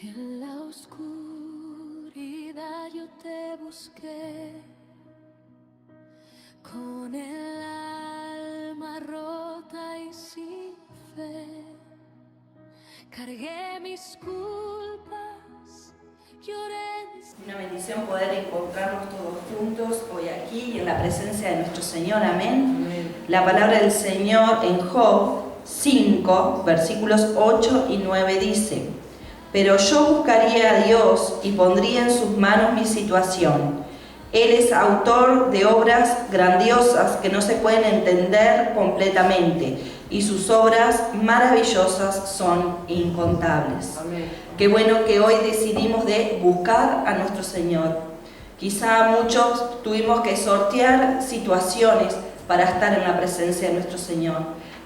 En la oscuridad yo te busqué, con el alma rota y sin fe. Cargué mis culpas, lloré. Una bendición poder encontrarnos todos juntos hoy aquí y en la presencia de nuestro Señor. Amén. La palabra del Señor en Job 5, versículos 8 y 9 dice: pero yo buscaría a Dios y pondría en sus manos mi situación. Él es autor de obras grandiosas que no se pueden entender completamente, y sus obras maravillosas son incontables. Amén. Qué bueno que hoy decidimos de buscar a nuestro Señor. Quizá muchos tuvimos que sortear situaciones para estar en la presencia de nuestro Señor,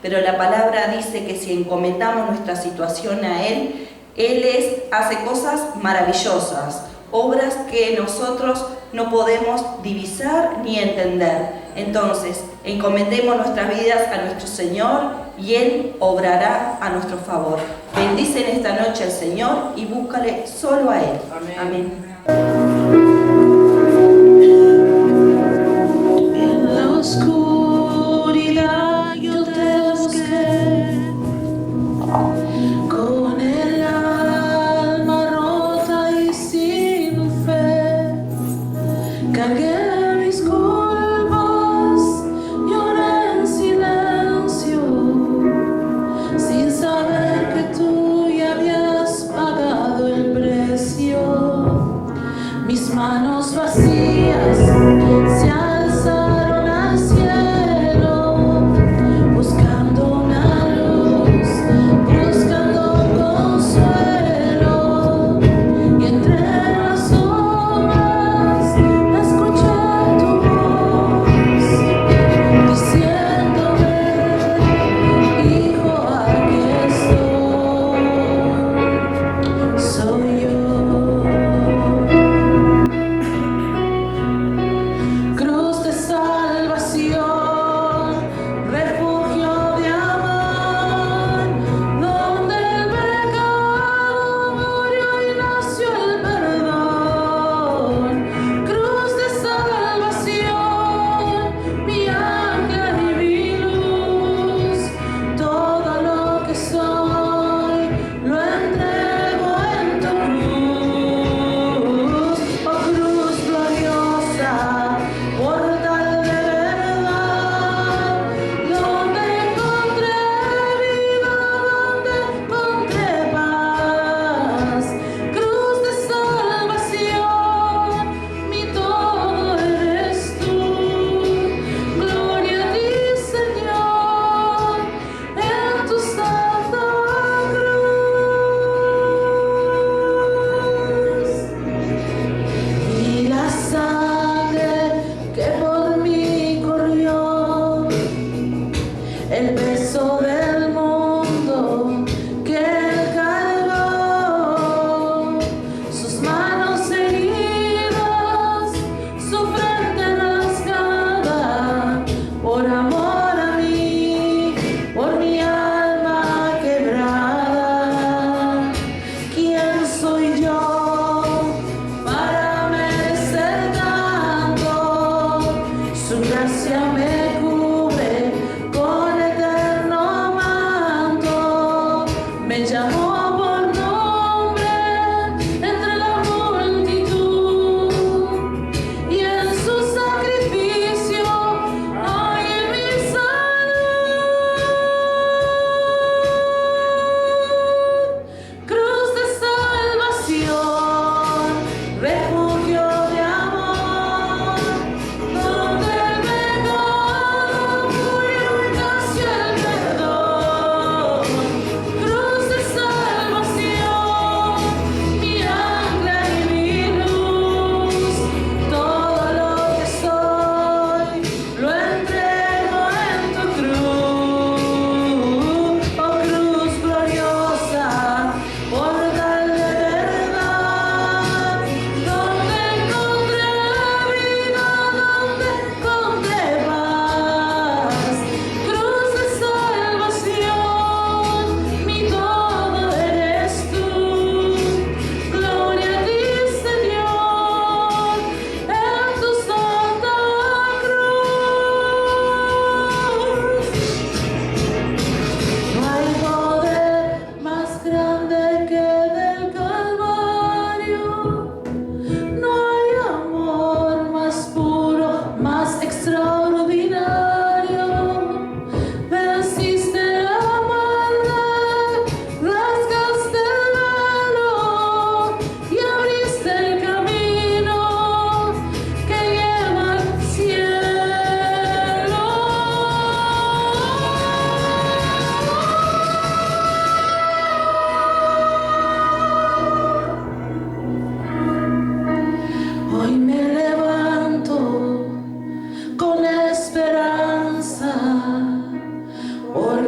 pero la palabra dice que si encomendamos nuestra situación a Él, Él hace cosas maravillosas, obras que nosotros no podemos divisar ni entender. Entonces, encomendemos nuestras vidas a nuestro Señor y Él obrará a nuestro favor. Bendice en esta noche al Señor y búscale solo a Él. Amén. Amén. En la oscuridad yo te busqué, con el alma rota y sin fe. Cargué mis culpas, lloré en silencio, sin saber que tú ya habías pagado el precio.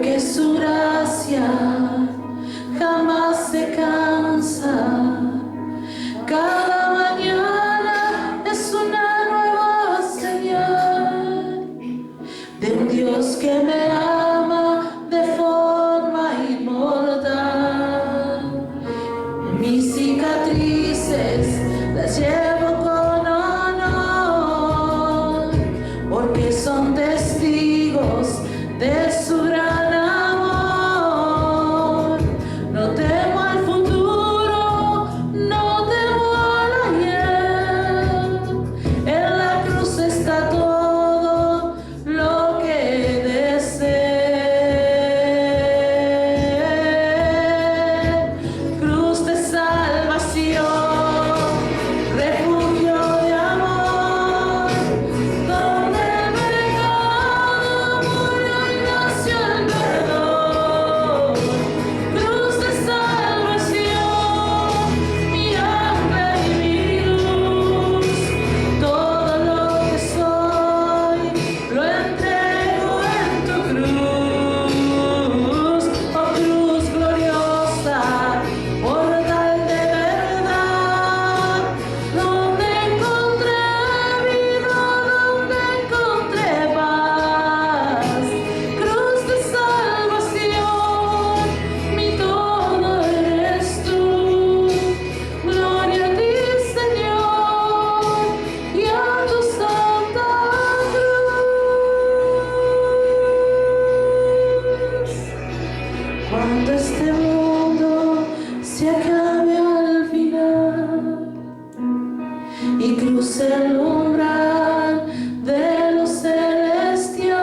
porque su gracia jamás se cansa. Cada mañana es una nueva señal de un Dios que me ama de forma inmortal. Mis cicatrices las llevo con honor, porque son testigos de su gran amor. No temo al futuro, no temo al ayer. En la cruz está todo lo que deseo. Cruz de salvación, refugio de amor, donde el pecado murió y nació el perdón. Cruz de salvación, mi ancla y mi luz, todo lo que soy lo entrego en tu cruz. Oh cruz gloriosa, portal de verdad, donde encontré vida, donde encontré paz. Cruz de salvación, mi todo eres tú. Gloria a ti, Señor, y a tu santa cruz. Cuando este mundo se acabe al final y cruce el umbral de lo celestial,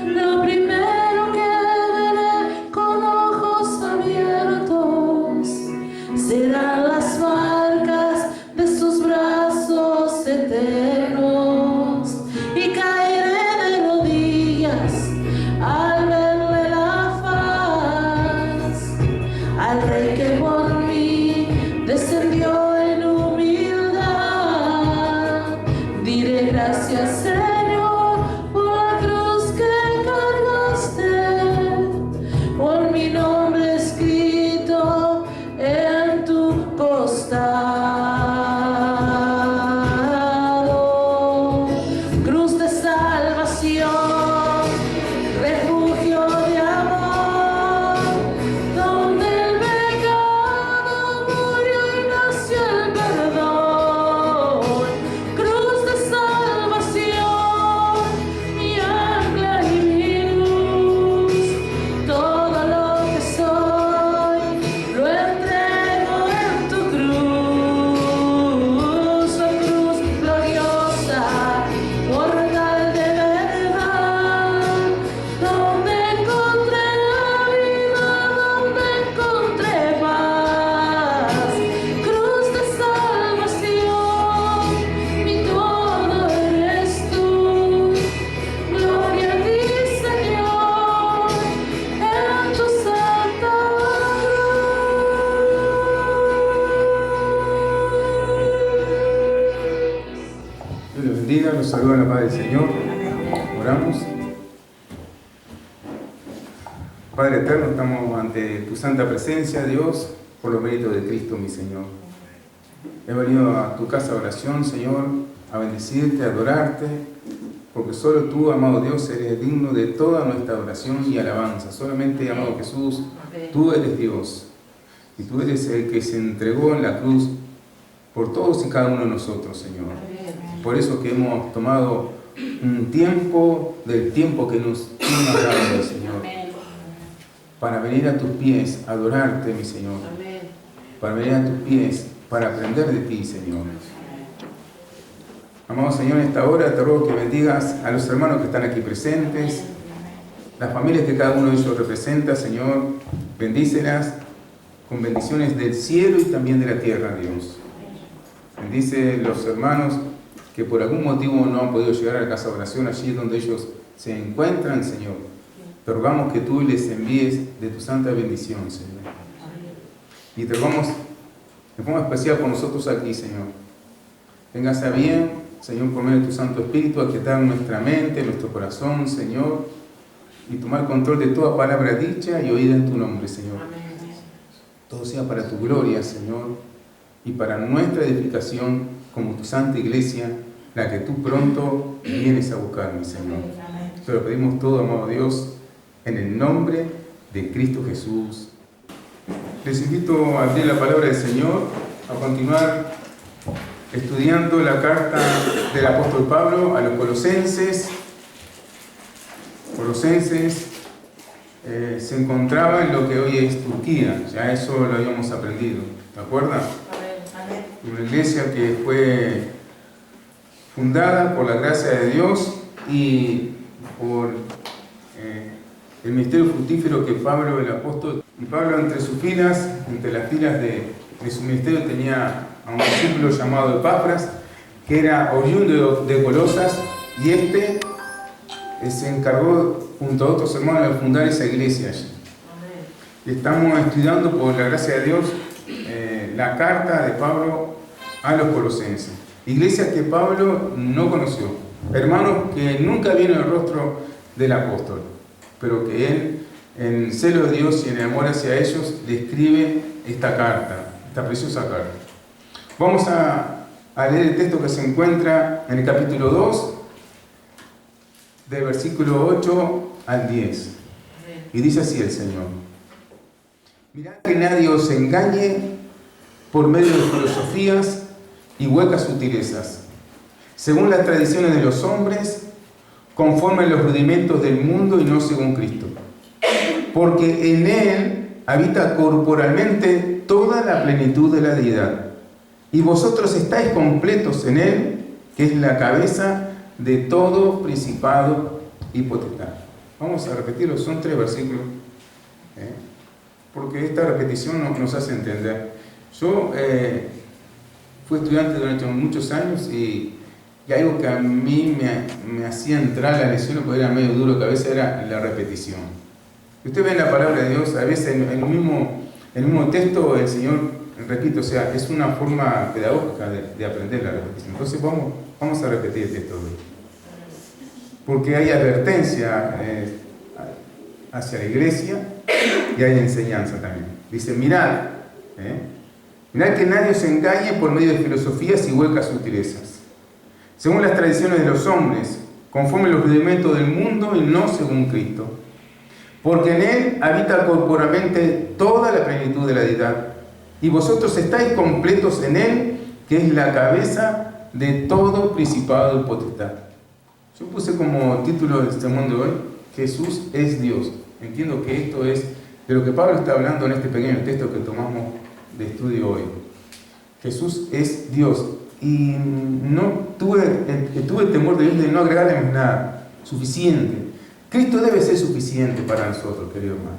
lo primero que veré con ojos abiertos serán las marcas de sus brazos eternos, y caeré de rodillas al verle la faz, al Rey que por mí descendió en humildad. Diré gracias, Señor, por la cruz que cargaste, por mi nombre escrito en tu costado. Cruz de salvación, refugio de amor, donde el pecado murió y nació el perdón. Cruz de salvación, mi ancla y mi luz, todo lo que soy lo entrego en tu cruz. Oh cruz gloriosa, portal de verdad, donde encontré vida, donde encontré paz. Cruz de salvación, mi todo eres tú. Gloria a ti, Señor, en tu santa Dios los bendiga, los saluda en la paz del Señor. Oramos. Padre eterno, estamos ante tu santa presencia, Dios, por los méritos de Cristo, mi Señor. He venido a tu casa de oración, Señor, a bendecirte, a adorarte, porque solo tú, amado Dios, eres digno de toda nuestra adoración y alabanza. Solamente, amado Jesús, tú eres Dios, y tú eres el que se entregó en la cruz por todos y cada uno de nosotros, Señor. Por eso que hemos tomado un tiempo del tiempo que nos has dado, Señor, para venir a tus pies, a adorarte, mi Señor, para venir a tus pies, para aprender de ti, Señor. Amado Señor, en esta hora te ruego que bendigas a los hermanos que están aquí presentes, las familias que cada uno de ellos representa, Señor. Bendícelas con bendiciones del cielo y también de la tierra, Dios. Bendice los hermanos que por algún motivo no han podido llegar a la casa de oración, allí donde ellos se encuentran, Señor. Te rogamos que tú les envíes de tu santa bendición, Señor. Y te rogamos de forma especial por nosotros aquí, Señor. Tengas a bien, Señor, por medio de tu Santo Espíritu, a aquietar nuestra mente, nuestro corazón, Señor, y tomar control de toda palabra dicha y oída en tu nombre, Señor. Todo sea para tu gloria, Señor, y para nuestra edificación como tu santa iglesia, la que tú pronto vienes a buscar, mi Señor. Te lo pedimos todo, amado Dios, en el nombre de Cristo Jesús. Les invito a abrir la palabra del Señor, a continuar estudiando la carta del apóstol Pablo a los Colosenses. Colosenses se encontraba en lo que hoy es Turquía, ya eso lo habíamos aprendido, ¿te acuerdas? Una iglesia que fue fundada por la gracia de Dios y por el ministerio fructífero que Pablo, el apóstol, y Pablo entre sus filas, entre las filas de su ministerio, tenía a un discípulo llamado Epafras, que era oriundo de Colosas, y se encargó junto a otros hermanos de fundar esa iglesia allí. Estamos estudiando por la gracia de Dios la carta de Pablo a los colosenses, iglesia que Pablo no conoció, hermanos que nunca vieron el rostro del apóstol, pero que él, en celo de Dios y en amor hacia ellos, le escribe esta carta, esta preciosa carta. Vamos a leer el texto que se encuentra en el capítulo 2, del versículo 8 al 10. Y dice así el Señor: mirad que nadie os engañe por medio de filosofías y huecas sutilezas, según las tradiciones de los hombres, conforme a los rudimentos del mundo y no según Cristo. Porque en Él habita corporalmente toda la plenitud de la deidad, y vosotros estáis completos en Él, que es la cabeza de todo principado y potestad. Vamos a repetirlo, son 3 versículos, porque esta repetición nos hace entender. Yo fui estudiante durante muchos años y algo que a mí me hacía entrar a la lección, porque era medio duro, que a veces era la repetición. Usted ve en la palabra de Dios, a veces en el mismo texto el Señor, repito, o sea, es una forma pedagógica de aprender la repetición. Entonces vamos a repetir el texto de hoy, porque hay advertencia hacia la iglesia y hay enseñanza también. Dice: mirad que nadie os engañe por medio de filosofías y huecas sutilezas, según las tradiciones de los hombres, conforme a los rudimentos del mundo y no según Cristo. Porque en Él habita corporalmente toda la plenitud de la deidad, y vosotros estáis completos en Él, que es la cabeza de todo principado y potestad. Yo puse como título del sermón de hoy: Jesús es Dios. Entiendo que esto es de lo que Pablo está hablando en este pequeño texto que tomamos de estudio hoy. Jesús es Dios. Y no tuve el temor de Dios de no agregarle nada. Suficiente. Cristo debe ser suficiente para nosotros, querido hermano.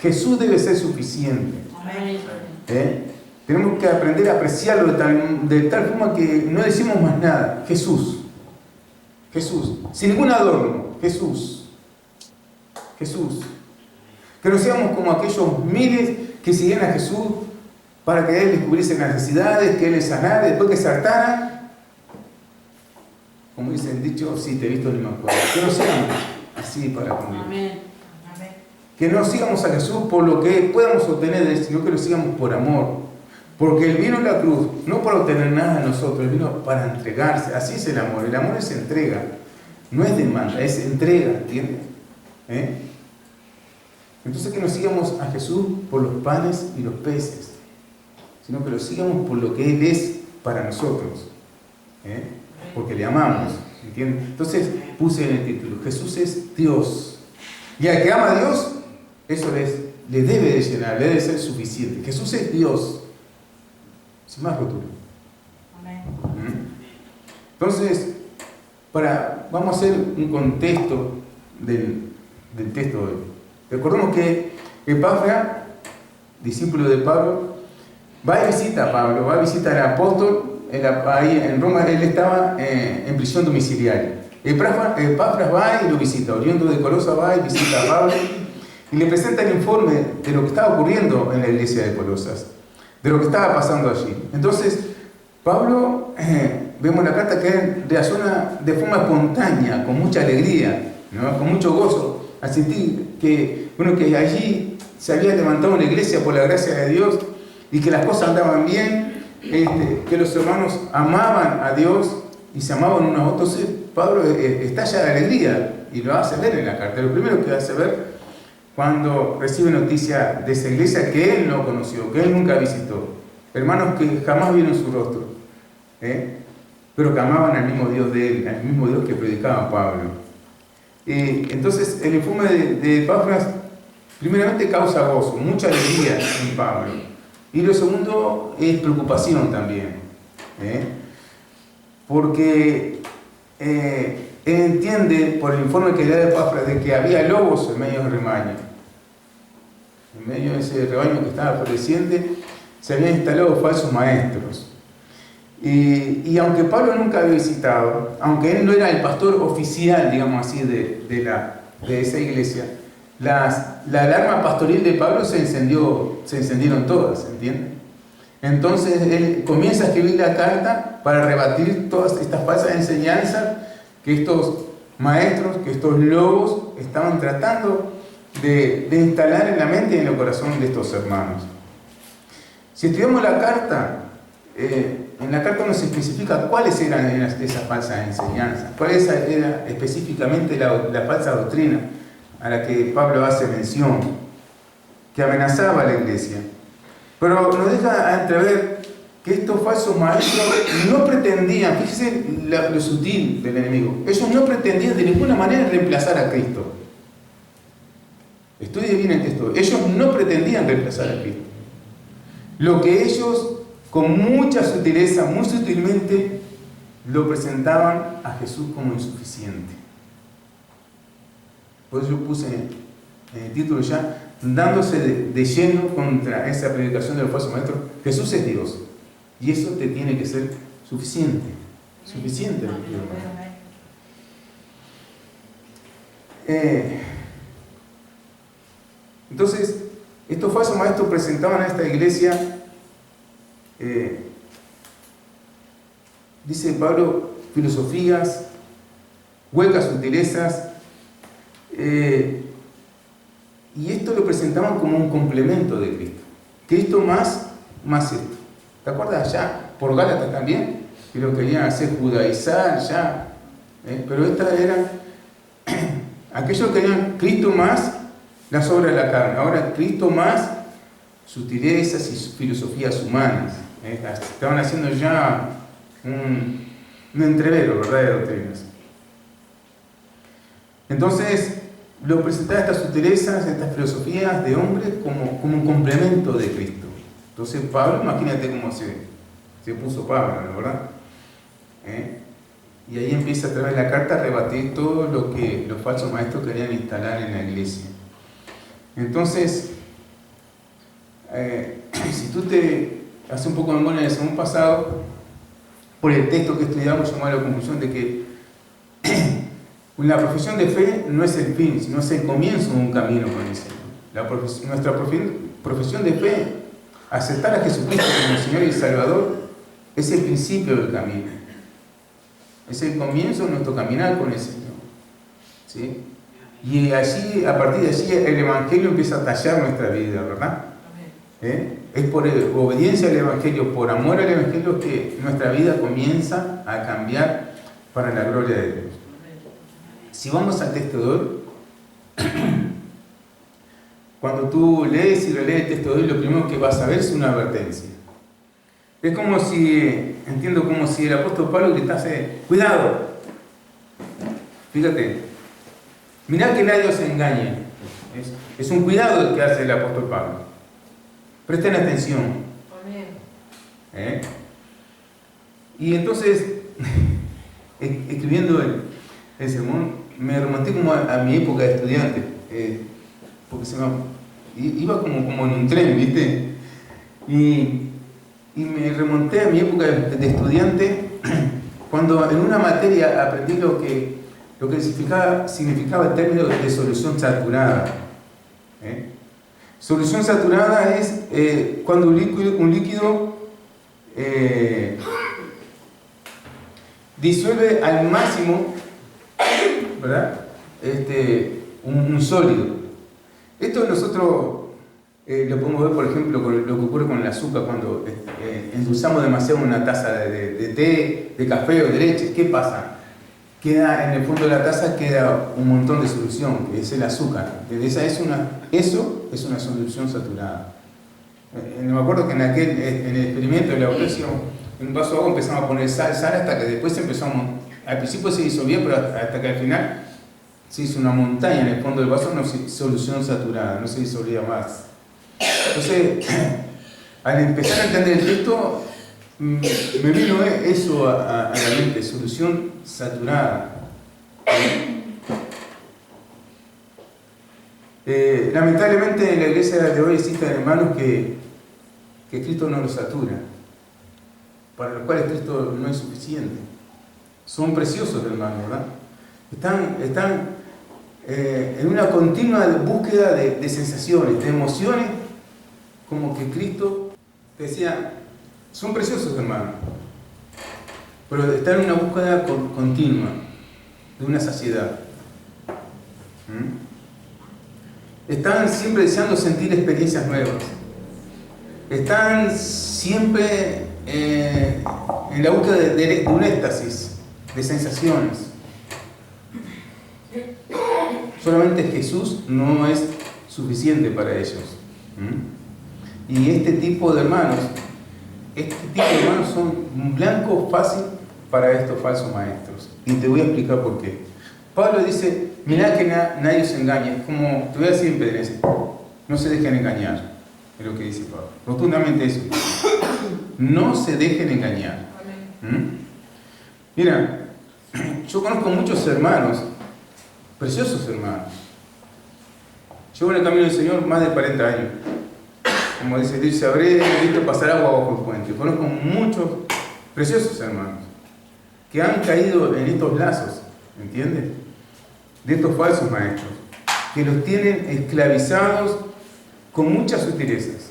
Jesús debe ser suficiente. Tenemos que aprender a apreciarlo de tal forma que no decimos más nada. Jesús. Jesús. Sin ningún adorno. Jesús. Jesús. Que no seamos como aquellos miles que siguen a Jesús para que Él les cubriese necesidades, que Él les sanara, después que se hartaran. Como dicen dicho, sí, te he visto ni me acuerdo. Que no seamos así para con Dios. Amén. Que no sigamos a Jesús por lo que podamos obtener de Él, sino que lo sigamos por amor. Porque Él vino en la cruz, no para obtener nada de nosotros, Él vino para entregarse. Así es el amor. El amor es entrega. No es demanda, es entrega, ¿entiendes? Entonces que no sigamos a Jesús por los panes y los peces, sino que lo sigamos por lo que Él es para nosotros. Porque le amamos, ¿entiendes? Entonces puse en el título: Jesús es Dios. Y al que ama a Dios, eso le debe de llenar, le debe ser suficiente. Jesús es Dios. Sin más rotura. Entonces, vamos a hacer un contexto del texto de hoy. Recordemos que Epafras, discípulo de Pablo, va y visita a Pablo, va a visitar al apóstol. Ahí en Roma él estaba en prisión domiciliaria. Epafras va y lo visita, oriundo de Colosas va y visita a Pablo y le presenta el informe de lo que estaba ocurriendo en la iglesia de Colosas, de lo que estaba pasando allí. Entonces, Pablo, vemos la carta que él reacciona de forma espontánea, con mucha alegría, ¿no? Con mucho gozo, a sentir que, bueno, que allí se había levantado una iglesia por la gracia de Dios y que las cosas andaban bien, que los hermanos amaban a Dios y se amaban unos a otros. Pablo estalla de alegría y lo hace ver en la carta. Lo primero que hace ver cuando recibe noticia de esa iglesia que él no conoció, que él nunca visitó, hermanos que jamás vieron su rostro, pero que amaban al mismo Dios de él, al mismo Dios que predicaba Pablo. Entonces el informe de Epafras primeramente causa gozo, mucha alegría en Pablo, y lo segundo es preocupación también, porque él entiende por el informe que le da Epafras de que había lobos en medio del rebaño. En medio de ese rebaño que estaba floreciente se habían instalado falsos maestros. Y aunque Pablo nunca había visitado, aunque él no era el pastor oficial, digamos así, de esa iglesia, la alarma pastoril de Pablo se encendieron todas, ¿entienden? Entonces él comienza a escribir la carta para rebatir todas estas falsas enseñanzas que estos maestros, que estos lobos estaban tratando de instalar en la mente y en el corazón de estos hermanos. Si estudiamos la carta, en la carta nos especifica cuáles eran esas falsas enseñanzas, cuál era específicamente la falsa doctrina a la que Pablo hace mención, que amenazaba a la iglesia. Pero nos deja entrever que estos falsos maestros no pretendían, fíjense lo sutil del enemigo, ellos no pretendían de ninguna manera reemplazar a Cristo. Estudie bien el texto. Ellos no pretendían reemplazar a Cristo. Lo que ellos, con mucha sutileza, muy sutilmente, lo presentaban a Jesús como insuficiente. Por eso yo puse en el título ya, dándose de lleno contra esa predicación de los falsos maestros. Jesús es Dios. Y eso te tiene que ser suficiente. Suficiente. Entonces, estos falsos maestros presentaban a esta iglesia, dice Pablo, filosofías, huecas sutilezas, y esto lo presentaban como un complemento de Cristo. Cristo más esto. ¿Te acuerdas allá por Gálatas también? Que lo querían hacer judaizar ya. Pero esta era aquellos que querían Cristo más las obras de la carne. Ahora Cristo más sutilezas y filosofías humanas. Estaban haciendo ya un entrevero, ¿verdad?, de doctrinas. Entonces, lo presentaba estas sutilezas, estas filosofías de hombres como un complemento de Cristo. Entonces Pablo, imagínate cómo se puso Pablo, ¿no? ¿Verdad? Y ahí empieza a través de la carta a rebatir todo lo que los falsos maestros querían instalar en la iglesia. Entonces, si tú te haces un poco de memoria del sermón pasado, por el texto que estudiamos llegamos a la conclusión de que la profesión de fe no es el fin, sino es el comienzo de un camino con el Señor. Nuestra profesión de fe, aceptar a Jesucristo como Señor y Salvador, es el principio del camino. Es el comienzo de nuestro caminar con el Señor. ¿Sí? Y allí, a partir de allí, el Evangelio empieza a tallar nuestra vida, ¿verdad? Es por obediencia al Evangelio, por amor al Evangelio, que nuestra vida comienza a cambiar para la gloria de Dios. Si vamos al texto de hoy, cuando tú lees y relees el texto de hoy, lo primero que vas a ver es una advertencia. Es como si, entiendo, como si el apóstol Pablo gritase: ¡cuidado! Fíjate, mirad que nadie os engañe. Es un cuidado el que hace el apóstol Pablo. Presten atención. Y entonces, escribiendo el sermón, me remonté como a mi época de estudiante, porque iba como en un tren, ¿viste? Y me remonté a mi época de estudiante, cuando en una materia aprendí lo que significaba el término de solución saturada. Solución saturada es cuando un líquido disuelve al máximo, ¿verdad?, un sólido. Esto nosotros lo podemos ver, por ejemplo, con lo que ocurre con el azúcar cuando endulzamos demasiado una taza de té, de café o de leche. ¿Qué pasa? Queda en el fondo de la taza queda un montón de solución, que es el azúcar. Eso es una solución saturada. Me acuerdo que en el experimento de laboratorio, en un vaso de agua empezamos a poner sal hasta que después al principio se disolvía, pero hasta que al final se hizo una montaña en el fondo del vaso, una solución saturada, no se disolvía más. Entonces, al empezar a entender el texto, me vino eso a la mente, solución saturada. Lamentablemente en la iglesia de hoy existen hermanos que Cristo no los satura, para los cuales Cristo no es suficiente. Son preciosos, hermanos, ¿verdad? Están en una continua búsqueda de sensaciones, de emociones, como que Cristo decía, son preciosos, hermanos, pero están en una búsqueda continua de una saciedad. Están siempre deseando sentir experiencias nuevas. Están siempre en la búsqueda de un éxtasis, de sensaciones. Solamente Jesús no es suficiente para ellos. Y este tipo de hermanos son un blanco fácil para estos falsos maestros. Y te voy a explicar por qué. Pablo dice, mirá que nadie os engañe. Es como, te voy a decir en Pedro, no se dejen engañar. Es lo que dice Pablo. Rotundamente eso. No se dejen engañar. Mira, yo conozco muchos hermanos, preciosos hermanos. Llevo en el camino del Señor más de 40 años. Como dice, habré visto pasar agua bajo el puente. Conozco muchos preciosos hermanos que han caído en estos lazos, ¿entiendes? De estos falsos maestros, que los tienen esclavizados con muchas sutilezas.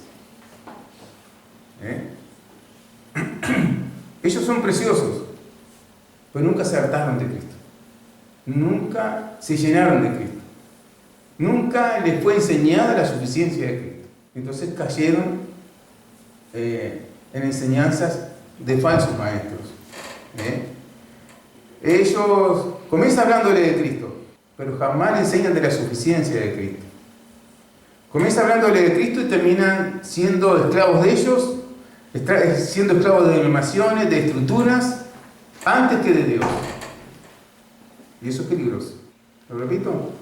Ellos son preciosos, pero nunca se hartaron de Cristo. Nunca se llenaron de Cristo. Nunca les fue enseñada la suficiencia de Cristo. Entonces cayeron en enseñanzas de falsos maestros. Ellos comienzan hablándole de Cristo, pero jamás le enseñan de la suficiencia de Cristo. Comienzan hablándole de Cristo y terminan siendo esclavos de ellos, siendo esclavos de denominaciones, de estructuras, antes que de Dios. Y eso es peligroso. ¿Lo repito?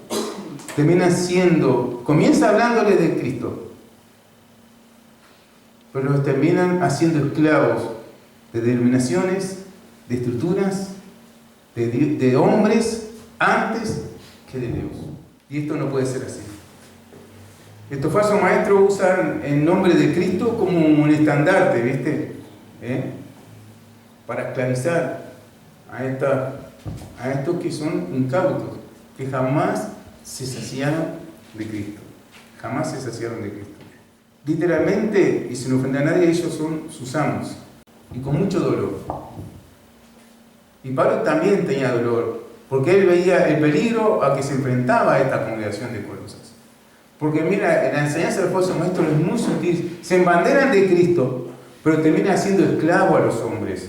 Comienza hablándole de Cristo, pero los terminan haciendo esclavos de denominaciones, de estructuras, de hombres, antes que de Dios. Y esto no puede ser así. Estos falsos maestros usan el nombre de Cristo como un estandarte, ¿viste? Para esclavizar a estos que son incautos, que jamás se saciaron de Cristo. Jamás se saciaron de Cristo. Literalmente, y sin ofender a nadie, ellos son sus amos, y con mucho dolor. Y Pablo también tenía dolor, porque él veía el peligro a que se enfrentaba a esta congregación de Colosas. Porque mira, la enseñanza del falso maestro es muy sutil. Se embanderan de Cristo, pero terminan siendo esclavos a los hombres.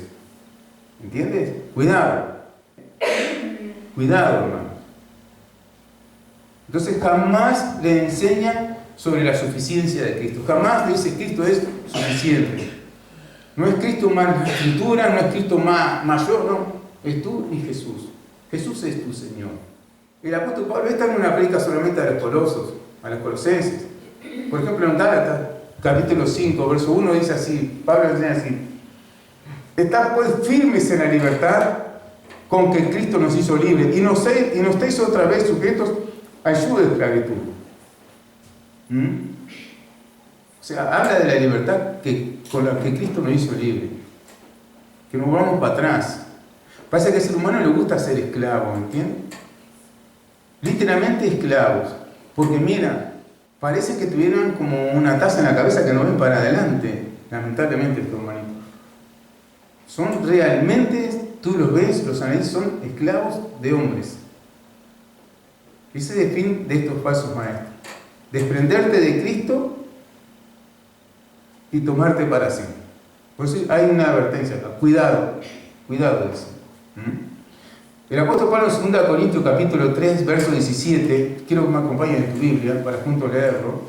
¿Entiendes? Cuidado. Cuidado, hermano. Entonces jamás le enseñan sobre la suficiencia de Cristo. Jamás le dice Cristo es suficiente. No es Cristo más la escritura, no es Cristo mayor, no. Es tú y Jesús. Jesús es tu Señor. El apóstol Pablo está en una predica solamente a los colosos, a los colosenses. Por ejemplo, en Gálatas, capítulo 5, verso 1, dice así, Pablo dice así: estad pues firmes en la libertad con que Cristo nos hizo libres, y no estéis otra vez sujetos a yugo de esclavitud. O sea, habla de la libertad con la que Cristo nos hizo libre. Que nos vamos para atrás. Parece que al ser humano le gusta ser esclavo, ¿entiendes? Literalmente esclavos. Porque mira, parece que tuvieran como una taza en la cabeza que no ven para adelante. Lamentablemente estos humanitos. Son realmente, tú los ves, los analizas, son esclavos de hombres. Ese es el fin de estos falsos maestros. Desprenderte de Cristo y tomarte para sí. Por eso hay una advertencia acá. Cuidado, cuidado, dice. El apóstol Pablo en 2 Corintios capítulo 3, verso 17, quiero que me acompañen en tu Biblia para juntos leerlo.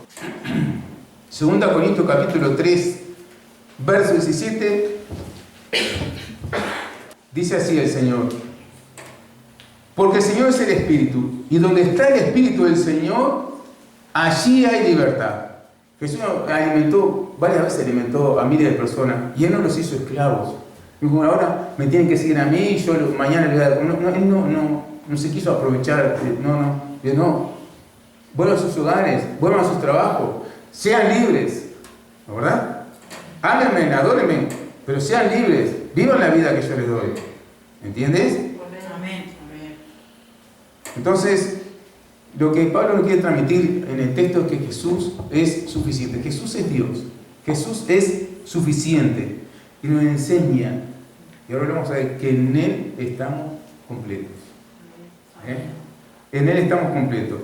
2 Corintios capítulo 3, verso 17, dice así el Señor: porque el Señor es el Espíritu, y donde está el Espíritu del Señor, allí hay libertad. Jesús alimentó, varias veces alimentó a miles de personas, y Él no los hizo esclavos. Dijo, ahora me tienen que seguir a mí, y yo mañana le voy a dar. Él no se quiso aprovechar, no. Vuelvan a sus hogares, vuelvan a sus trabajos, sean libres, ¿no, verdad? Ámenme, adórenme, pero sean libres, vivan la vida que yo les doy. ¿Entiendes? Amén. Entonces, lo que Pablo nos quiere transmitir en el texto es que Jesús es suficiente. Jesús es Dios. Jesús es suficiente. Y nos enseña, y ahora vamos a ver, que en Él estamos completos. En Él estamos completos.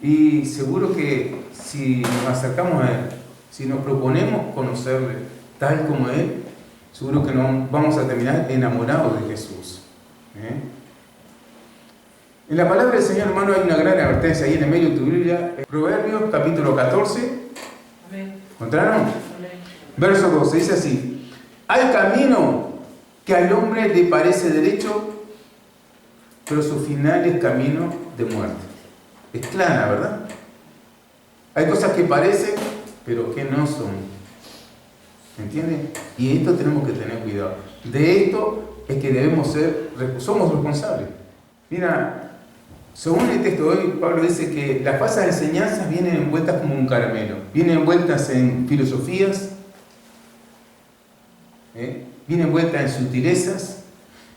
Y seguro que si nos acercamos a Él, si nos proponemos conocerle tal como Él, seguro que nos vamos a terminar enamorados de Jesús. En la palabra del Señor, hermano, hay una gran advertencia ahí en el medio de tu Biblia. Proverbios capítulo 14. ¿Encontraron? Verso 12, dice así: hay camino que al hombre le parece derecho, pero su final es camino de muerte. Es clara, ¿verdad? Hay cosas que parecen, pero que no son. ¿Entiendes? Y esto tenemos que tener cuidado. De esto es que somos responsables. Mira, según el texto de hoy, Pablo dice que las falsas enseñanzas vienen envueltas como un caramelo. Vienen envueltas en filosofías, vienen envueltas en sutilezas,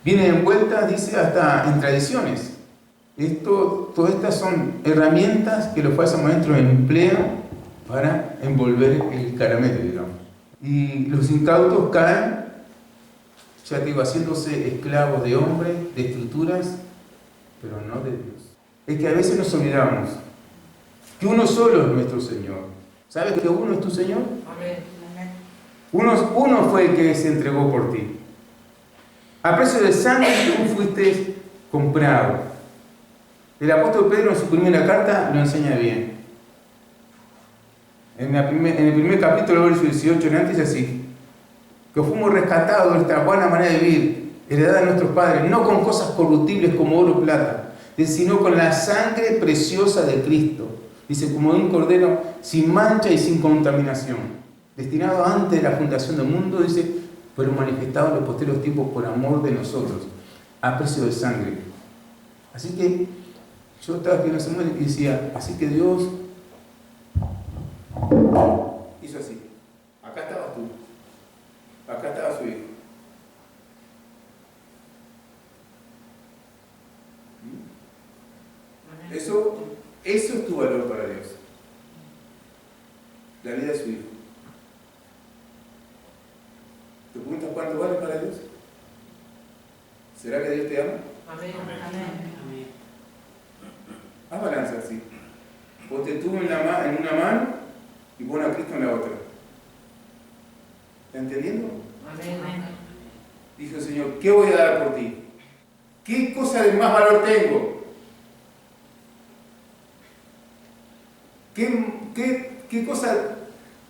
vienen envueltas, dice, hasta en tradiciones. Todas estas son herramientas que los falsos maestros emplean para envolver el caramelo, digamos. Y los incautos caen, ya te digo, haciéndose esclavos de hombres, de estructuras, pero no de Dios. Es que a veces nos olvidamos que uno solo es nuestro Señor. ¿Sabes que uno es tu Señor? Amén. Uno fue el que se entregó por ti. A precio de sangre tú fuiste comprado. El apóstol Pedro en su primera carta lo enseña bien. En el primer capítulo, verso 18 en antes, dice así: que fuimos rescatados de nuestra buena manera de vivir, heredada de nuestros padres, no con cosas corruptibles como oro o plata, sino con la sangre preciosa de Cristo. Dice, como de un cordero sin mancha y sin contaminación, destinado antes de la fundación del mundo, dice, pero manifestado en los posteriores tiempos por amor de nosotros, a precio de sangre. Así que yo estaba aquí en la semana y decía, así que Dios hizo así. Acá estabas tú, acá estaba su hijo. Eso es tu valor para Dios. La vida de su hijo. ¿Te preguntas cuánto vale para Dios? ¿Será que Dios te ama? Amén. Haz balanza así. Vos te tuvo en una mano y pon a Cristo en la otra. ¿Está entendiendo? Amén. Dijo el Señor, ¿qué voy a dar por ti? ¿Qué cosa de más valor tengo? ¿Qué cosa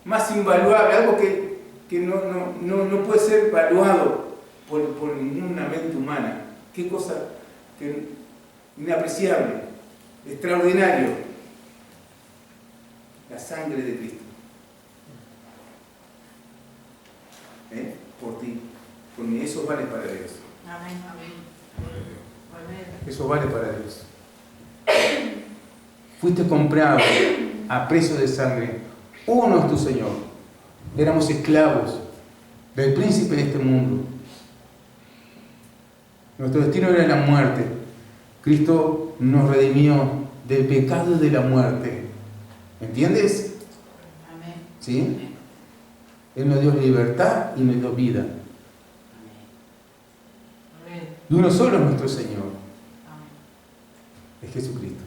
más invaluable? Algo que no puede ser valuado por ninguna mente humana. ¿Qué cosa inapreciable, extraordinario? La sangre de Cristo. Por ti, por mí. Eso vale para Dios. Amén. Eso vale para Dios. Fuiste comprado a precio de sangre. Uno es tu Señor. Éramos esclavos del príncipe de este mundo. Nuestro destino era la muerte. Cristo nos redimió del pecado y de la muerte. ¿Entiendes? Amén. ¿Sí? Él nos dio libertad y nos dio vida. Amén. Y uno solo es nuestro Señor. Amén. Es Jesucristo.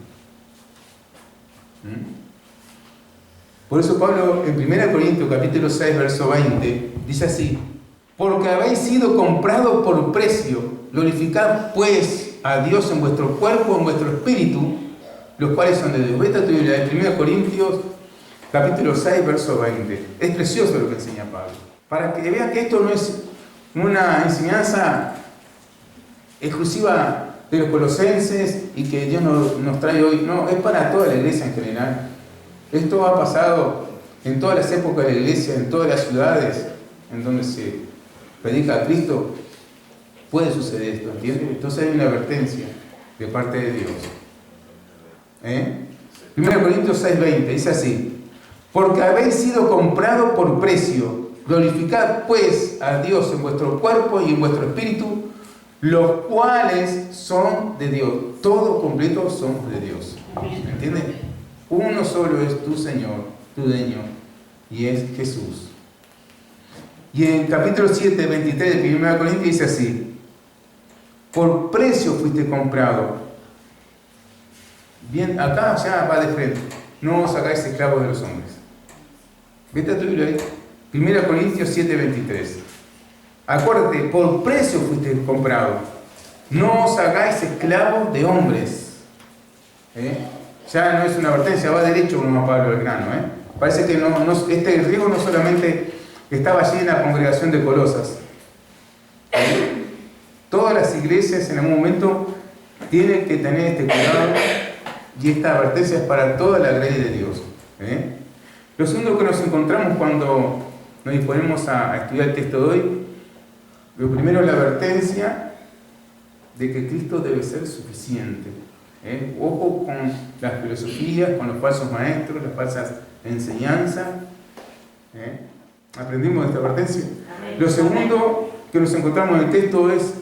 Por eso Pablo en 1 Corintios capítulo 6, verso 20, dice así: porque habéis sido comprados por precio, glorificad pues a Dios en vuestro cuerpo, en vuestro espíritu, los cuales son de Dios. Vete a tu Biblia, en 1 Corintios capítulo 6, verso 20. Es precioso lo que enseña Pablo. Para que vean que esto no es una enseñanza exclusiva de los colosenses y que Dios nos trae hoy. No, es para toda la iglesia en general. Esto ha pasado en todas las épocas de la iglesia, en todas las ciudades en donde se predica a Cristo. Puede suceder esto, ¿entiendes? Entonces hay una advertencia de parte de Dios. 1 Corintios 6:20 dice así: porque habéis sido comprados por precio, glorificad pues a Dios en vuestro cuerpo y en vuestro espíritu, los cuales son de Dios. Todos completos somos de Dios. ¿Entiendes? Uno solo es tu Señor, tu dueño, y es Jesús. Y en capítulo 7, 23 de 1 Corintios dice así: por precio fuiste comprado. Bien, acá ya va de frente: no os hagáis esclavos de los hombres. Vete a tu Biblia ahí. 1 Corintios 7, 23. Acuérdate, por precio fuiste comprado. No os hagáis esclavos de hombres. Ya no es una advertencia, va derecho como a Pablo el grano. Parece que este riego no solamente estaba allí en la congregación de Colosas. Todas las iglesias en algún momento tienen que tener este cuidado, y esta advertencia es para toda la grey de Dios. Lo segundo que nos encontramos cuando nos disponemos a estudiar el texto de hoy, lo primero es la advertencia de que Cristo debe ser suficiente. Ojo con las filosofías, con los falsos maestros, las falsas enseñanzas. ¿Aprendimos de esta advertencia? Lo segundo que nos encontramos en el texto es,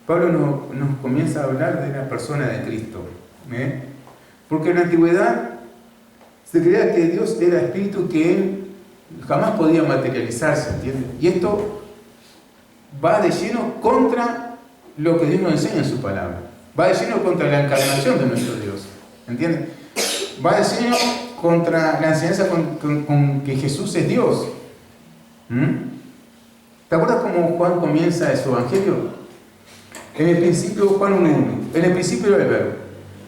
Pablo nos comienza a hablar de la persona de Cristo. Porque en la antigüedad se creía que Dios era espíritu, que Él jamás podía materializarse, ¿entiendes? Y esto va de lleno contra lo que Dios nos enseña en su palabra. Va de lleno contra la encarnación de nuestro Dios, ¿entiendes? Va de lleno contra la enseñanza con que Jesús es Dios. ¿Te acuerdas cómo Juan comienza su evangelio? En el principio, Juan 1:1, en el principio era el verbo,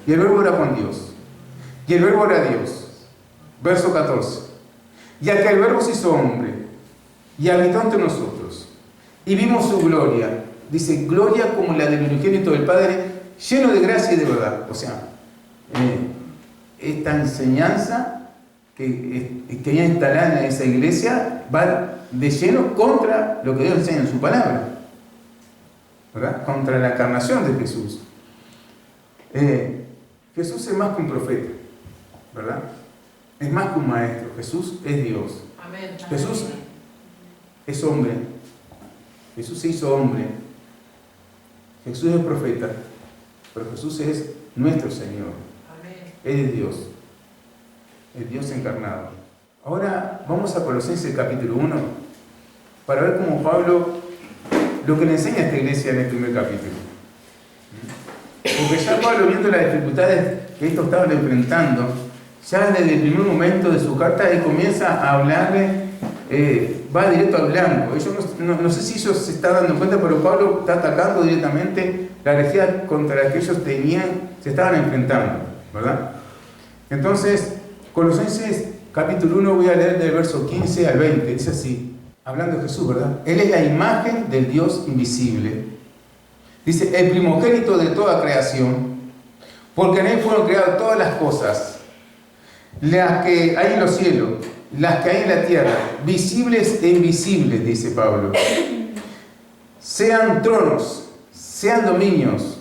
y el verbo era con Dios, y el verbo era Dios. Verso 14. Y aquel verbo se hizo hombre, y habitó entre nosotros, y vimos su gloria. Dice, gloria como la del unigénito del Padre, lleno de gracia y de verdad. O sea, esta enseñanza que ya instalada en esa iglesia va de lleno contra lo que Dios enseña en su palabra, ¿verdad? Contra la encarnación de Jesús. Jesús es más que un profeta, ¿verdad? Es más que un maestro. Jesús es Dios. Amén. Jesús es hombre. Jesús se hizo hombre. Jesús es profeta, pero Jesús es nuestro Señor. Amén. Él es Dios. Es Dios encarnado. Ahora vamos a Colosenses capítulo 1 para ver cómo Pablo, lo que le enseña a esta iglesia en el primer capítulo. Porque ya Pablo, viendo las dificultades que estos estaban enfrentando, ya desde el primer momento de su carta, él comienza a hablarle, va directo al blanco. Ellos no sé si ellos se están dando cuenta, pero Pablo está atacando directamente la herejía contra la que ellos se estaban enfrentando, ¿verdad? Entonces, Colosenses capítulo 1, voy a leer del verso 15 al 20, dice así, hablando de Jesús, ¿verdad? Él es la imagen del Dios invisible. Dice, el primogénito de toda creación, porque en Él fueron creadas todas las cosas, las que hay en los cielos, las que hay en la tierra, visibles e invisibles, dice Pablo. Sean tronos, sean dominios,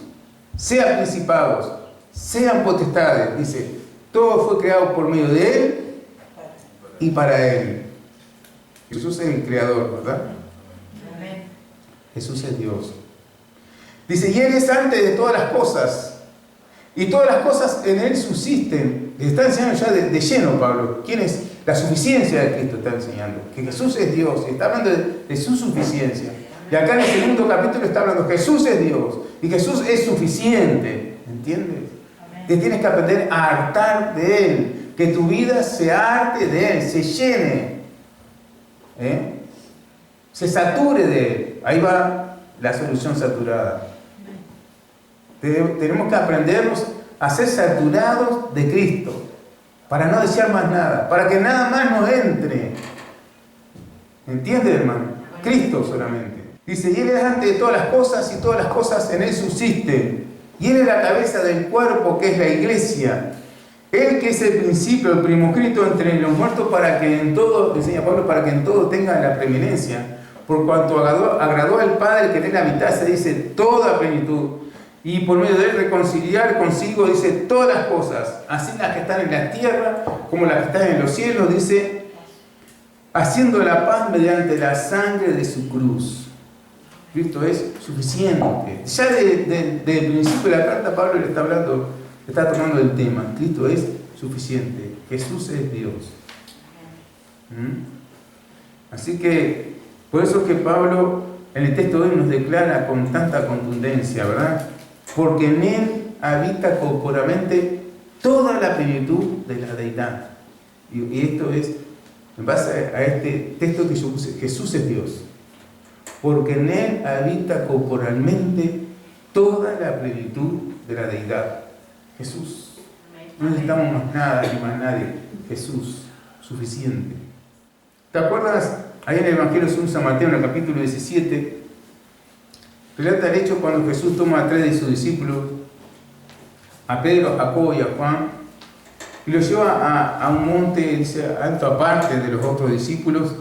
sean principados, sean potestades, dice, todo fue creado por medio de Él y para Él. Jesús es el creador, ¿verdad? Amén. Jesús es Dios. Dice, y Él es antes de todas las cosas, y todas las cosas en Él subsisten. Les está enseñando ya de lleno Pablo. ¿Quién es? La suficiencia de Cristo está enseñando. Que Jesús es Dios, está hablando de su suficiencia. Y acá en el segundo capítulo está hablando, Jesús es Dios, y Jesús es suficiente. ¿Entiendes? Te tienes que aprender a hartar de Él. que tu vida se harte de Él, se llene, se sature de Él. Ahí va la solución saturada. Tenemos que aprendernos a ser saturados de Cristo, para no desear más nada, para que nada más nos entre. ¿Entiendes, hermano? Cristo solamente. Dice, y Él es antes de todas las cosas, y todas las cosas en Él subsisten. Y Él es la cabeza del cuerpo, que es la iglesia. Él que es el principio, el primogénito entre los muertos, para que en todo, enseña Pablo, para que en todo tenga la preeminencia. Por cuanto agradó al Padre que en Él habitase, dice, toda plenitud. Y por medio de Él reconciliar consigo, dice, todas las cosas, así las que están en la tierra como las que están en los cielos, dice, haciendo la paz mediante la sangre de su cruz. Cristo es suficiente. Ya desde el principio de la carta, Pablo le está hablando, le está tomando el tema. Cristo es suficiente. Jesús es Dios. Así que, por eso es que Pablo en el texto de hoy nos declara con tanta contundencia, ¿verdad? Porque en Él habita corporalmente toda la plenitud de la deidad. Y esto es, en base a este texto que yo puse, Jesús es Dios. Porque en Él habita corporalmente toda la plenitud de la deidad. Jesús. No necesitamos más nada ni más nadie. Jesús, suficiente. ¿Te acuerdas? Ahí en el Evangelio según San Mateo, en el capítulo 17, relata el hecho cuando Jesús toma a 3 de sus discípulos, a Pedro, a Jacobo y a Juan, y los lleva a un monte, dice, alto aparte de los otros discípulos,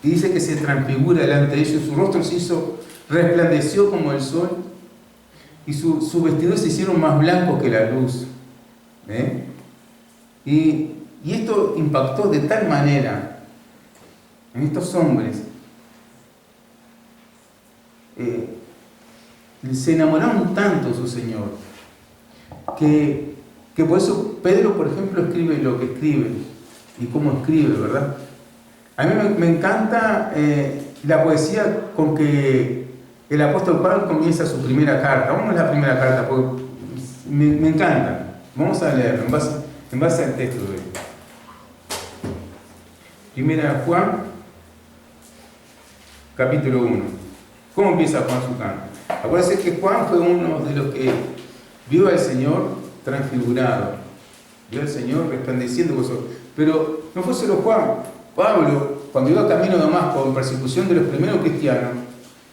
y dice que se transfigura delante de ellos, su rostro se hizo, resplandeció como el sol, y sus vestidos se hicieron más blancos que la luz. Y esto impactó de tal manera en estos hombres, se enamoraron tanto de su Señor, que por eso Pedro, por ejemplo, escribe lo que escribe, y cómo escribe, ¿verdad? A mí me encanta la poesía con que el apóstol Pablo comienza su primera carta. Vamos a la primera carta, porque me encanta. Vamos a leerlo en base al texto de él. Primera Juan, capítulo 1. ¿Cómo empieza Juan su canto? Acuérdense que Juan fue uno de los que vio al Señor transfigurado, vio al Señor resplandeciendo con su... Pero no fue solo Juan. Pablo, cuando iba camino de Damasco en persecución de los primeros cristianos,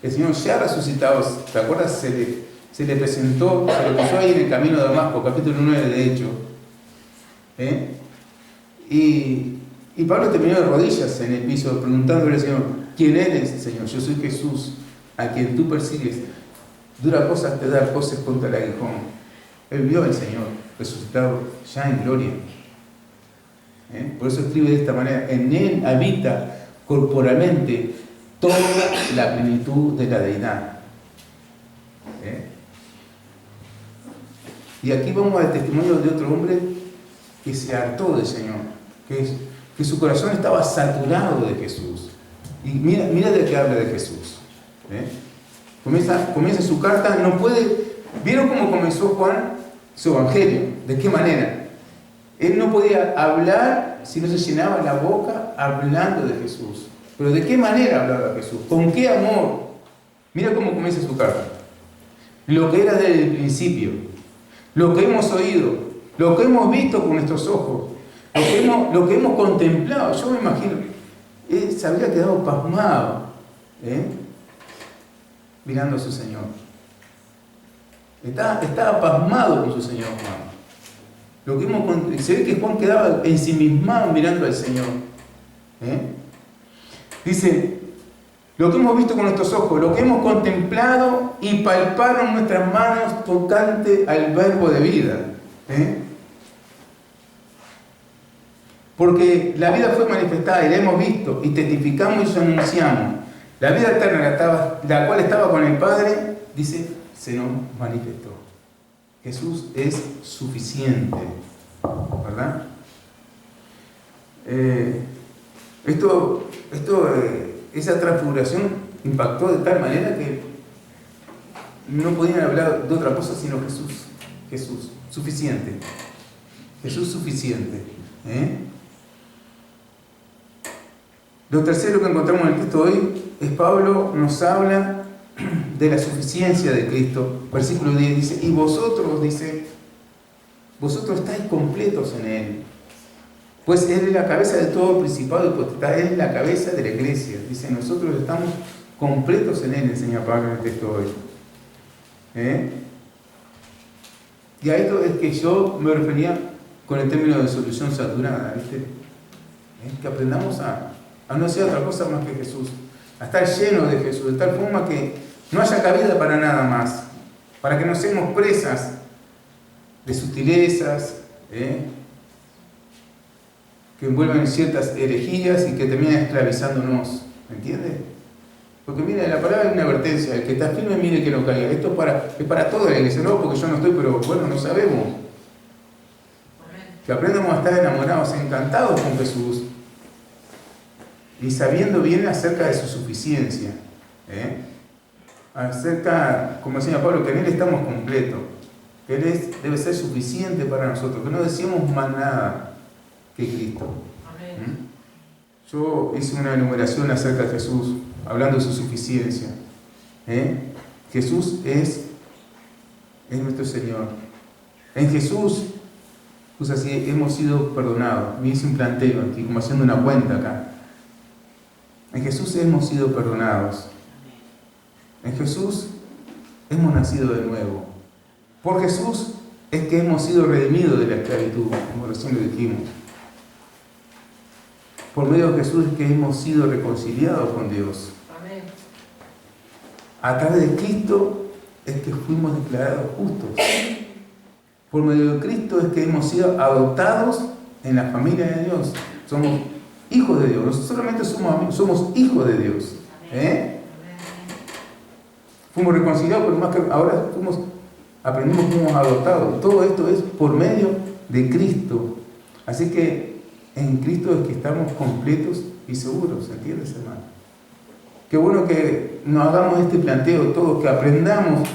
el Señor ya resucitado, ¿te acuerdas? Se le presentó, se lo puso ahí en el camino de Damasco, capítulo 9 de Hechos. Y Pablo terminó de rodillas en el piso, preguntándole al Señor, ¿quién eres, Señor? Yo soy Jesús, a quien tú persigues. Dura cosas te da, cosas contra el aguijón. Él vio al Señor resucitado ya en gloria. Por eso escribe de esta manera, en Él habita corporalmente toda la plenitud de la deidad. Y aquí vamos al testimonio de otro hombre que se hartó del Señor, que su corazón estaba saturado de Jesús. Y mira de qué habla de Jesús. Comienza su carta, no puede... ¿Vieron cómo comenzó Juan su evangelio? ¿De qué manera? Él no podía hablar si no se llenaba la boca hablando de Jesús. ¿Pero de qué manera hablaba Jesús? ¿Con qué amor? Mira cómo comienza su carta. Lo que era desde el principio, lo que hemos oído, lo que hemos visto con nuestros ojos, lo que hemos contemplado. Yo me imagino, él se había quedado pasmado, mirando a su Señor. Estaba pasmado con su Señor Juan. Se ve que Juan quedaba ensimismado mirando al Señor. Dice, lo que hemos visto con nuestros ojos, lo que hemos contemplado y palparon nuestras manos tocante al verbo de vida. Porque la vida fue manifestada y la hemos visto y testificamos y anunciamos. La vida eterna, la cual estaba con el Padre, dice, se nos manifestó. Jesús es suficiente, ¿verdad? Esa transfiguración impactó de tal manera que no podían hablar de otra cosa sino Jesús, suficiente. Jesús suficiente. Lo tercero que encontramos en el texto hoy es Pablo nos habla de la suficiencia de Cristo. Versículo 10 dice, y vosotros, dice, vosotros estáis completos en Él. Pues Él es la cabeza de todo principado y potestad, Él es la cabeza de la iglesia. Dice, nosotros estamos completos en Él, enseña Pablo en el texto hoy. Y a esto es que yo me refería con el término de solución saturada, ¿viste? Que aprendamos a no hacer otra cosa más que Jesús, a estar llenos de Jesús, de tal forma que no haya cabida para nada más, para que no seamos presas de sutilezas, que envuelven ciertas herejías y que terminan esclavizándonos, ¿me entiendes? Porque mira, la palabra es una advertencia, el que está firme mire que no caiga. Esto es para toda la iglesia, no porque yo no estoy, pero bueno, no sabemos. Que aprendamos a estar enamorados, encantados con Jesús y sabiendo bien acerca de su suficiencia. Acerca, como decía Pablo, que en Él estamos completos, que Él debe ser suficiente para nosotros, que no decimos más nada que Cristo. Amén. Yo hice una enumeración acerca de Jesús, hablando de su suficiencia. Jesús es nuestro Señor. En Jesús, pues así, hemos sido perdonados. Me hice un planteo aquí, como haciendo una cuenta acá. En Jesús hemos sido perdonados. En Jesús hemos nacido de nuevo. Por Jesús es que hemos sido redimidos de la esclavitud, como recién lo dijimos. Por medio de Jesús es que hemos sido reconciliados con Dios. Amén. A través de Cristo es que fuimos declarados justos. Por medio de Cristo es que hemos sido adoptados en la familia de Dios. Somos hijos de Dios. No solamente somos hijos de Dios. Fuimos reconciliados, pero más que ahora aprendimos que fuimos adoptados. Todo esto es por medio de Cristo. Así que en Cristo es que estamos completos y seguros. ¿Entiendes, hermano? Qué bueno que nos hagamos este planteo todos, que aprendamos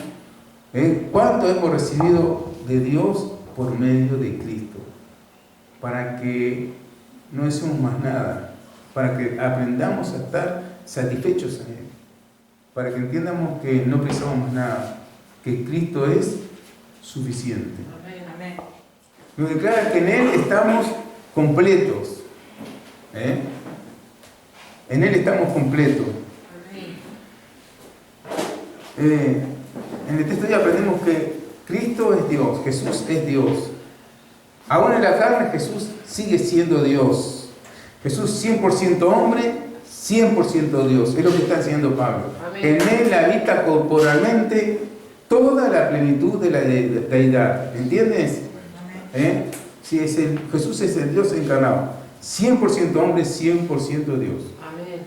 cuánto hemos recibido de Dios por medio de Cristo. Para que no decimos más nada. Para que aprendamos a estar satisfechos en Él. Para que entiendamos que no precisamos más nada. Que Cristo es suficiente. Amén, amén. Nos declara que en Él estamos completos. En Él estamos completos. En el texto ya aprendemos que Cristo es Dios, Jesús es Dios. Aún en la carne Jesús sigue siendo Dios. Jesús 100% hombre, 100% Dios. Es lo que está enseñando Pablo. Amén. En Él habita corporalmente toda la plenitud de la deidad. ¿Entiendes? Sí, Jesús es el Dios encarnado. 100% hombre, 100% Dios. Amén.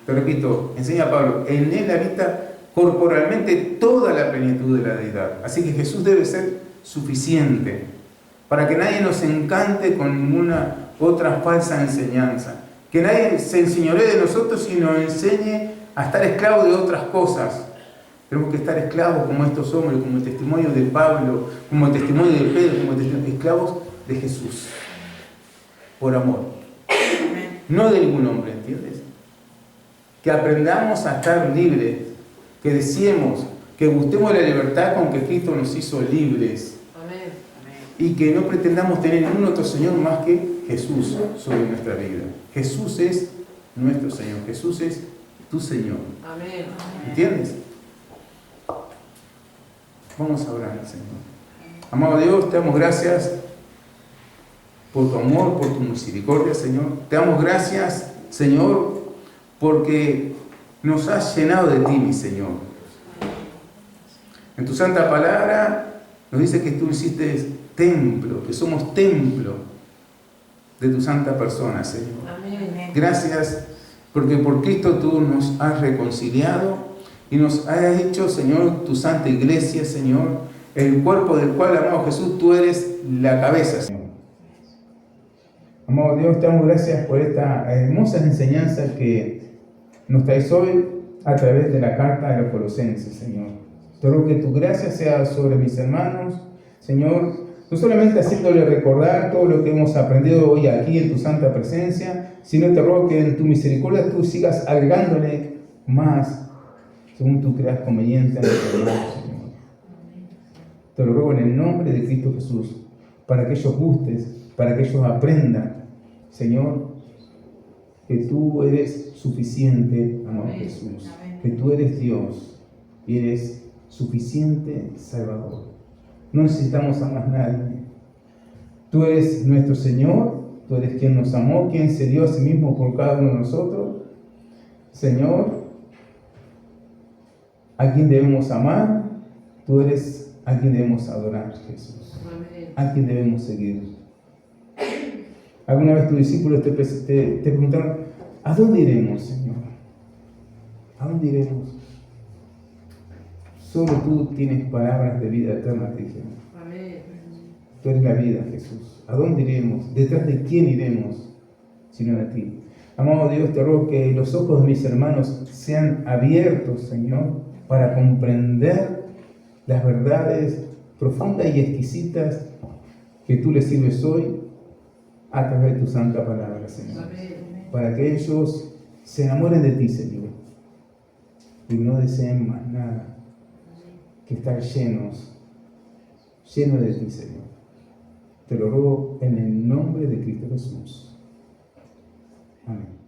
Te repito, enseña Pablo, en Él habita corporalmente toda la plenitud de la deidad. Así que Jesús debe ser suficiente para que nadie nos encante con ninguna otra falsa enseñanza. Que nadie se enseñoree de nosotros y nos enseñe a estar esclavos de otras cosas. Tenemos que estar esclavos como estos hombres, como el testimonio de Pablo, como el testimonio de Pedro, como esclavos de Jesús. Por amor. No de ningún hombre, ¿entiendes? Que aprendamos a estar libres. Que deseemos, que gustemos la libertad con que Cristo nos hizo libres. Amén. Y que no pretendamos tener ningún otro Señor más que Jesús sobre nuestra vida. Jesús es nuestro Señor. Jesús es tu Señor. Amén. ¿Entiendes? Vamos a orar al Señor. Amado Dios, te damos gracias por tu amor, por tu misericordia, Señor. Te damos gracias, Señor, porque nos has llenado de ti, mi Señor. En tu santa palabra nos dice que tú hiciste templo, que somos templo de tu santa persona, Señor. Amén. Gracias porque por Cristo tú nos has reconciliado y nos has hecho, Señor, tu santa iglesia, Señor, el cuerpo del cual, amado Jesús, tú eres la cabeza, Señor. Amado Dios, te damos gracias por esta hermosa enseñanza que nos traes hoy a través de la carta de los Colosenses, Señor. Te ruego que tu gracia sea sobre mis hermanos, Señor, No solamente haciéndole recordar todo lo que hemos aprendido hoy aquí en tu santa presencia, sino te ruego que en tu misericordia tú sigas agregándole más, según tú creas conveniente en nuestro vida, Señor. Te lo ruego en el nombre de Cristo Jesús, para que ellos gustes, para que ellos aprendan, Señor, que tú eres suficiente, amado Jesús, que tú eres Dios y eres suficiente Salvador. No necesitamos a más nadie. Tú eres nuestro Señor, tú eres quien nos amó, quien se dio a sí mismo por cada uno de nosotros. Señor, a quien debemos amar, tú eres a quien debemos adorar, Jesús. A quien debemos seguir. Alguna vez tus discípulos te preguntaron, ¿a dónde iremos, Señor? ¿A dónde iremos? Solo tú tienes palabras de vida eterna, te dijeron. Tú eres la vida, Jesús. ¿A dónde iremos? ¿Detrás de quién iremos? Sino a ti. Amado Dios, te ruego que los ojos de mis hermanos sean abiertos, Señor, para comprender las verdades profundas y exquisitas que tú les sirves hoy a través de tu santa palabra, Señor. Para que ellos se enamoren de ti, Señor, y no deseen más nada que estar llenos de ti, Señor. Te lo ruego en el nombre de Cristo Jesús. Amén.